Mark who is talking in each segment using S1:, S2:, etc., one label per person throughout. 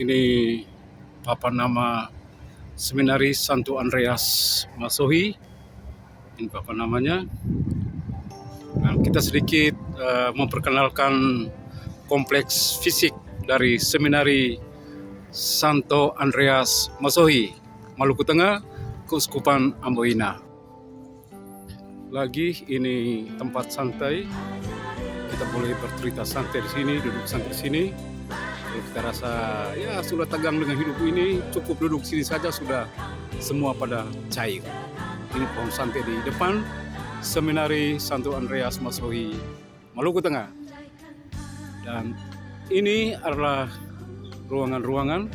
S1: Ini papan nama Seminaris Santo Andreas Masohi. Ini papan namanya. Nah, kita sedikit memperkenalkan kompleks fisik dari Seminari Santo Andreas Masohi, Maluku Tengah, Keuskupan Amboina. Lagi ini tempat santai. Kita boleh bercerita santai di sini, duduk santai di sini. Kalau kita rasa ya sudah tegang dengan hidup ini, cukup duduk sini saja sudah semua pada cair. Ini pohon santai di depan Seminari Santo Andreas Masohi, Maluku Tengah. Dan ini adalah ruangan-ruangan.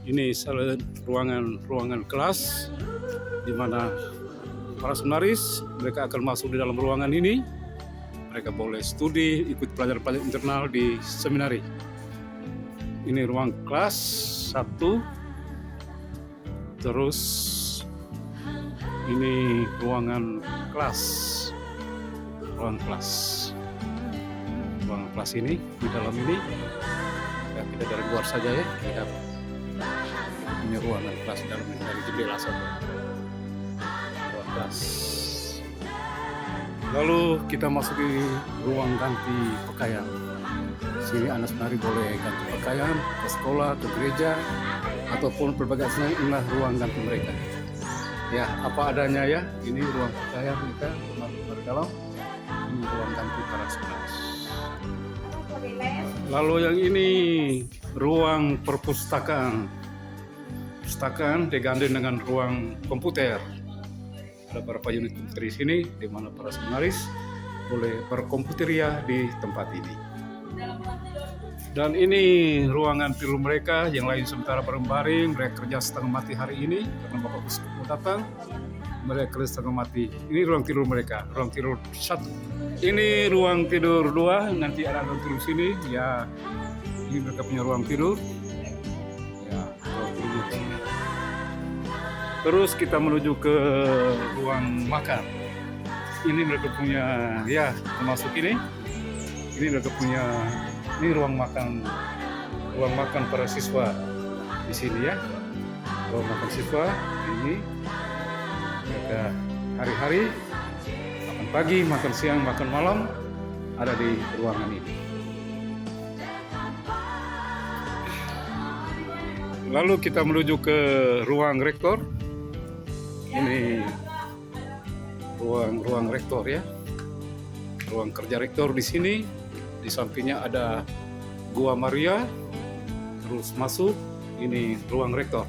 S1: Ini salah ruangan kelas di mana para seminaris mereka akan masuk di dalam ruangan ini. Mereka boleh studi, ikut pelajaran internal di seminari. Ini ruang kelas 1. Terus ini ruangan kelas. Ruang kelas ini di dalam ini. Ya, kita dari luar saja ya. Lihat ini ruangan kelas dalam dari jendela saja. Ruang kelas. Lalu kita masuk di ruang ganti pakaian. Sini anak senari boleh ganti pakaian ke sekolah, ke gereja, ataupun berbagai senang. Inilah ruang ganti mereka. Ya, apa adanya ya. Ini ruang pakaian mereka masuk ke dalam. Ini ruang ganti para seminaris. Lalu yang ini ruang perpustakaan. Perpustakaan digandeng dengan ruang komputer. Ada beberapa unit komputer di sini, di mana para seminaris boleh berkomputeria di tempat ini. Dan ini ruangan tidur mereka, yang lain sementara berbaring, mereka kerja setengah mati hari ini, karena Bapak Uskup mau datang, mereka kerja setengah mati. Ini ruang tidur mereka, ruang tidur 1. Ini ruang tidur 2, nanti ada ruang tidur sini, ya ini mereka punya ruang tidur. Ya, ruang tidur. Terus kita menuju ke ruang makan. Ini mereka punya, ya termasuk ini mereka punya, ini ruang makan para siswa di sini ya. Ruang makan siswa ini mereka hari-hari makan pagi, makan siang, makan malam ada di ruangan ini. Lalu kita menuju ke ruang rektor. Ini ruang rektor ya, ruang kerja rektor di sini. Di sampingnya ada Gua Maria. Terus masuk, ini ruang rektor.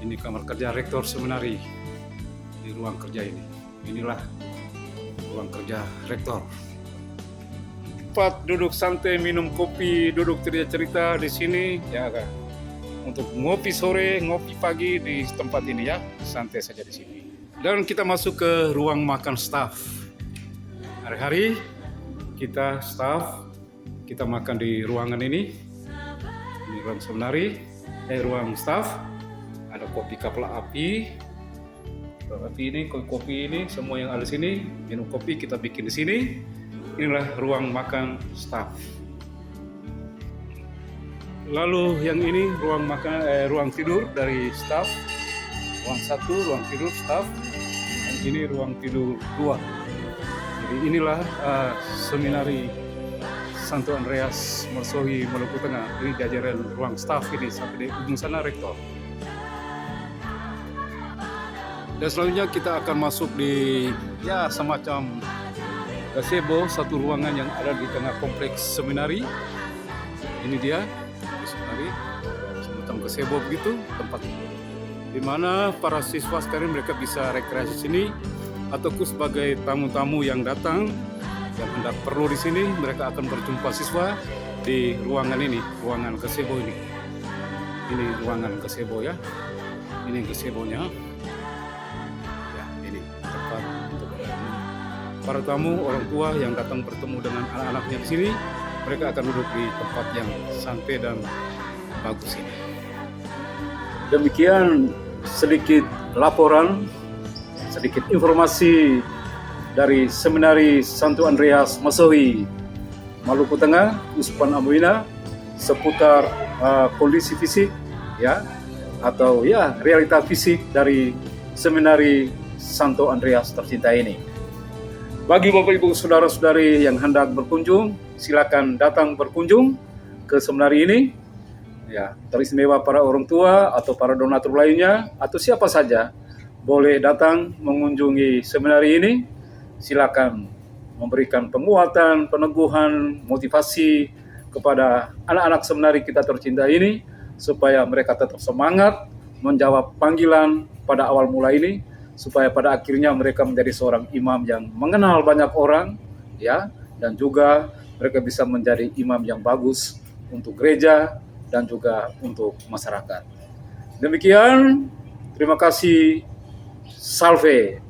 S1: Ini kamar kerja rektor seminari. Di ruang kerja ini, inilah ruang kerja rektor. Tempat duduk santai, minum kopi, duduk cerita-cerita di sini ya kan. Untuk ngopi sore, ngopi pagi di tempat ini ya, santai saja di sini. Dan kita masuk ke ruang makan staf. Hari-hari kita staf, kita makan di ruangan ini. Ini ruang seminari, ruang staf. Ada kopi kapal api. Kopi ini, semua yang ada di sini, minum kopi kita bikin di sini. Inilah ruang makan staf. Lalu yang ini ruang tidur dari staf. Ruang 1 ruang tidur staf. Dan ini ruang tidur 2. Jadi inilah Seminari Santo Andreas Masohi, Maluku Tengah. Ini jajaran ruang staf ini sampai di ujung sana rektor. Dan selanjutnya kita akan masuk di ya semacam gazebo, satu ruangan yang ada di tengah kompleks seminari. Ini dia seminari, semacam gazebo begitu, tempat di mana para siswa sekarang mereka bisa rekreasi sini, ataupun sebagai tamu-tamu yang datang yang hendak perlu di sini, mereka akan berjumpa siswa di ruangan ini, ruangan gazebo ini. Ini ruangan gazebo ya. Ini gazebonya. Ya, ini tempat untuk para tamu, orang tua yang datang bertemu dengan anak-anaknya di sini. Mereka akan duduk di tempat yang santai dan bagus ini. Demikian sedikit laporan, sedikit informasi dari Seminari Santo Andreas Masohi, Maluku Tengah, Keuskupan Amboina, seputar kondisi fisik ya, atau ya realita fisik dari seminari Santo Andreas tercinta ini. Bagi Bapak Ibu Saudara-saudari yang hendak berkunjung, silakan datang berkunjung ke seminari ini. Ya, teristimewa para orang tua atau para donatur lainnya atau siapa saja boleh datang mengunjungi seminari ini. Silakan memberikan penguatan, peneguhan, motivasi kepada anak-anak seminari kita tercinta ini supaya mereka tetap semangat menjawab panggilan pada awal mula ini, supaya pada akhirnya mereka menjadi seorang imam yang mengenal banyak orang ya, dan juga mereka bisa menjadi imam yang bagus untuk gereja dan juga untuk masyarakat. Demikian, terima kasih. Salve.